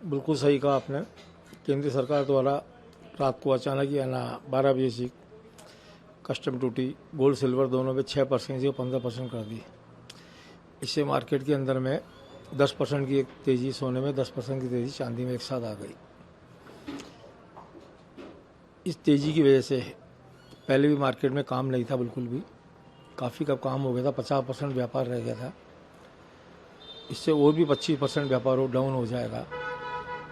बिल्कुल सही कहा आपने। केंद्र सरकार द्वारा रात को अचानक ही 12 बजे से कस्टम ड्यूटी गोल्ड सिल्वर दोनों में 6% से 15% कर दी। इससे मार्केट के अंदर में 10% की एक तेज़ी सोने में, 10% की तेज़ी चांदी में एक साथ आ गई। इस तेज़ी की वजह से पहले भी मार्केट में काम नहीं था, बिल्कुल भी काफ़ी कम काम हो गया था, 50% व्यापार रह गया था। इससे और भी 25% व्यापार डाउन हो जाएगा,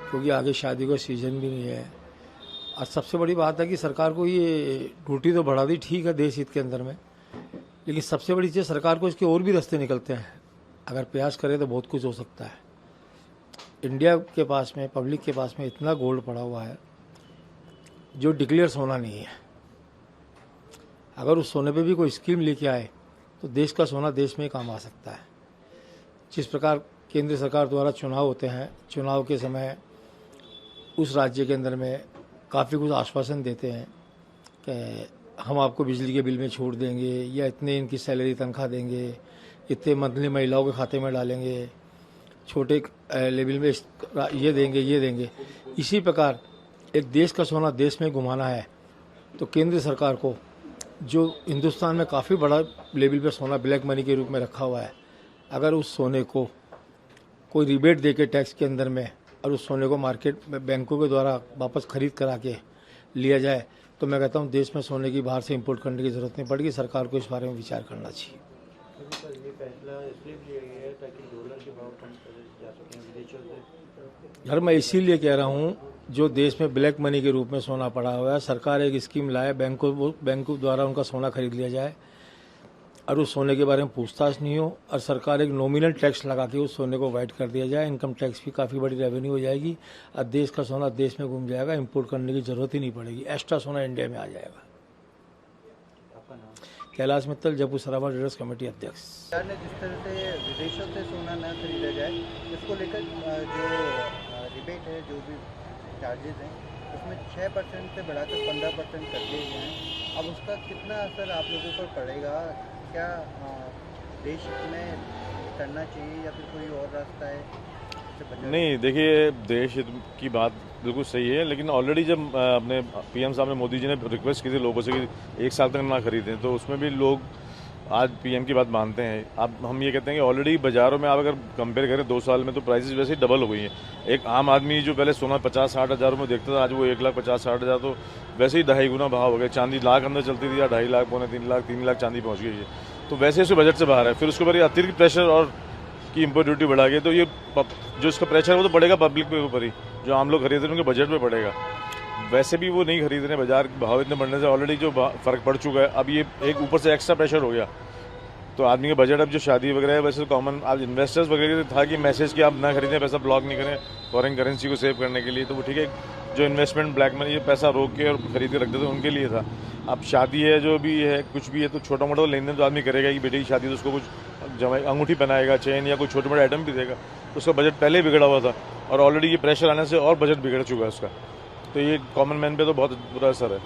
क्योंकि आगे शादी का सीज़न भी नहीं है। और सबसे बड़ी बात है कि सरकार को ये ड्यूटी तो बढ़ा दी, ठीक है, देश हित के अंदर में, लेकिन सबसे बड़ी चीज़ सरकार को इसके और भी रास्ते निकलते हैं। अगर प्रयास करे तो बहुत कुछ हो सकता है। इंडिया के पास में, पब्लिक के पास में इतना गोल्ड पड़ा हुआ है जो डिक्लेयर सोना नहीं है। अगर उस सोने पे भी कोई स्कीम लेके आए तो देश का सोना देश में ही काम आ सकता है। जिस प्रकार केंद्र सरकार द्वारा चुनाव होते हैं, चुनाव के समय उस राज्य के अंदर में काफ़ी कुछ आश्वासन देते हैं कि हम आपको बिजली के बिल में छूट देंगे, या इतने इनकी सैलरी तनख्वाह देंगे, इतने मंथली महिलाओं के खाते में डालेंगे, छोटे लेवल में ये देंगे। इसी प्रकार एक देश का सोना देश में घुमाना है तो केंद्र सरकार को, जो हिंदुस्तान में काफ़ी बड़ा लेवल पे सोना ब्लैक मनी के रूप में रखा हुआ है, अगर उस सोने को कोई रिबेट दे के टैक्स के अंदर में और उस सोने को मार्केट में बैंकों के द्वारा वापस खरीद करा के लिया जाए तो मैं कहता हूँ देश में सोने की बाहर से इंपोर्ट करने की ज़रूरत नहीं पड़ेगी। सरकार को इस बारे में विचार करना चाहिए। ये फैसला इसलिए लिया गया है ताकि डॉलर के भाव कम करे जा सकें विदेशों से। यार मैं इसीलिए कह रहा हूँ, जो देश में ब्लैक मनी के रूप में सोना पड़ा हुआ है, सरकार एक स्कीम लाए, बैंकों द्वारा उनका सोना खरीद लिया जाए और उस सोने के बारे में पूछताछ नहीं हो, और सरकार एक नॉमिनल टैक्स लगा के उस सोने को वाइट कर दिया जाए। इनकम टैक्स भी काफ़ी बड़ी रेवेन्यू हो जाएगी और देश का सोना देश में घूम जाएगा, इंपोर्ट करने की जरूरत ही नहीं पड़ेगी, एक्स्ट्रा सोना इंडिया में आ जाएगा। आपका नाम? कैलाश मित्तल, जयपुर सराबा ट्रेडर्स कमेटी अध्यक्ष। सरकार ने जिस तरह से विदेशों से सोना न खरीदा जाए, इसको लेकर जो रिबेट है, जो भी चार्जेस हैं, उसमें 6% से बढ़ाकर 15% कर दिए गए हैं। अब उसका कितना असर आप लोगों पर पड़ेगा? क्या देश में करना चाहिए या फिर कोई और रास्ता है? नहीं, देखिए, देश हित की बात बिल्कुल सही है, लेकिन ऑलरेडी जब अपने पीएम साहब ने, मोदी जी ने रिक्वेस्ट की थी लोगों से कि 1 साल तक ना खरीदें, तो उसमें भी लोग आज पीएम की बात मानते हैं। अब हम ये कहते हैं कि ऑलरेडी बाज़ारों में आप अगर कंपेयर करें 2 साल में, तो प्राइसेस वैसे ही डबल हो गई हैं। एक आम आदमी जो पहले सोना 50-60 हज़ार में देखता था, आज वो 1,50,000-60 हज़ार, तो वैसे ही 2.5 गुना भाव हो गया। चांदी लाख अंदर चलती थी, या 2.5 लाख, पौने 3 लाख चांदी पहुँच गई है, तो वैसे उसके बजट से बाहर है। फिर उसके ऊपर अतिरिक्त प्रेशर और की इम्पोर्ट ड्यूटी बढ़ा के, तो ये जो इसका प्रेशर है वो तो पड़ेगा पब्लिक के ऊपर ही, जो आम लोग खरीद रहे हैं उनके बजट में पड़ेगा। वैसे भी वो नहीं खरीद रहे, बाजार के भाव इतने बढ़ने से ऑलरेडी जो फर्क पड़ चुका है, अब ये एक ऊपर से एक्स्ट्रा प्रेशर हो गया, तो आदमी का बजट अब जो शादी वगैरह है, वैसे कॉमन आज इन्वेस्टर्स वगैरह था कि मैसेज कि आप ना खरीदें, पैसा ब्लॉक नहीं करें फॉरेन करेंसी को सेव करने के लिए, तो वो ठीक है, जो इन्वेस्टमेंट ब्लैक मनी ये पैसा रोक के और खरीद के रख देते उनके लिए था। अब शादी है, जो भी है, कुछ भी है, तो छोटा मोटा लेन देन तो आदमी करेगा कि बेटे की शादी, तो उसको कुछ अंगूठी पहनाएगा, चेन या कोई छोटे मोटे आइटम भी देगा, तो उसका बजट पहले ही बिगड़ा हुआ था, और ऑलरेडी ये प्रेशर आने से और बजट बिगड़ चुका है उसका। तो ये कॉमन मैन पे तो बहुत बुरा असर है।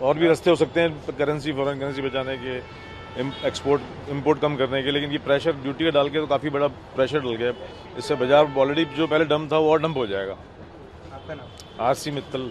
और भी रास्ते हो सकते हैं करेंसी, फॉरेन करेंसी बचाने के, इंपोर्ट कम करने के, लेकिन ये प्रेशर ड्यूटी का डाल के तो काफ़ी बड़ा प्रेशर डल गया। इससे बाजार ऑलरेडी जो पहले डंप था वो और डंप हो जाएगा। आपका नाम? RC मित्तल।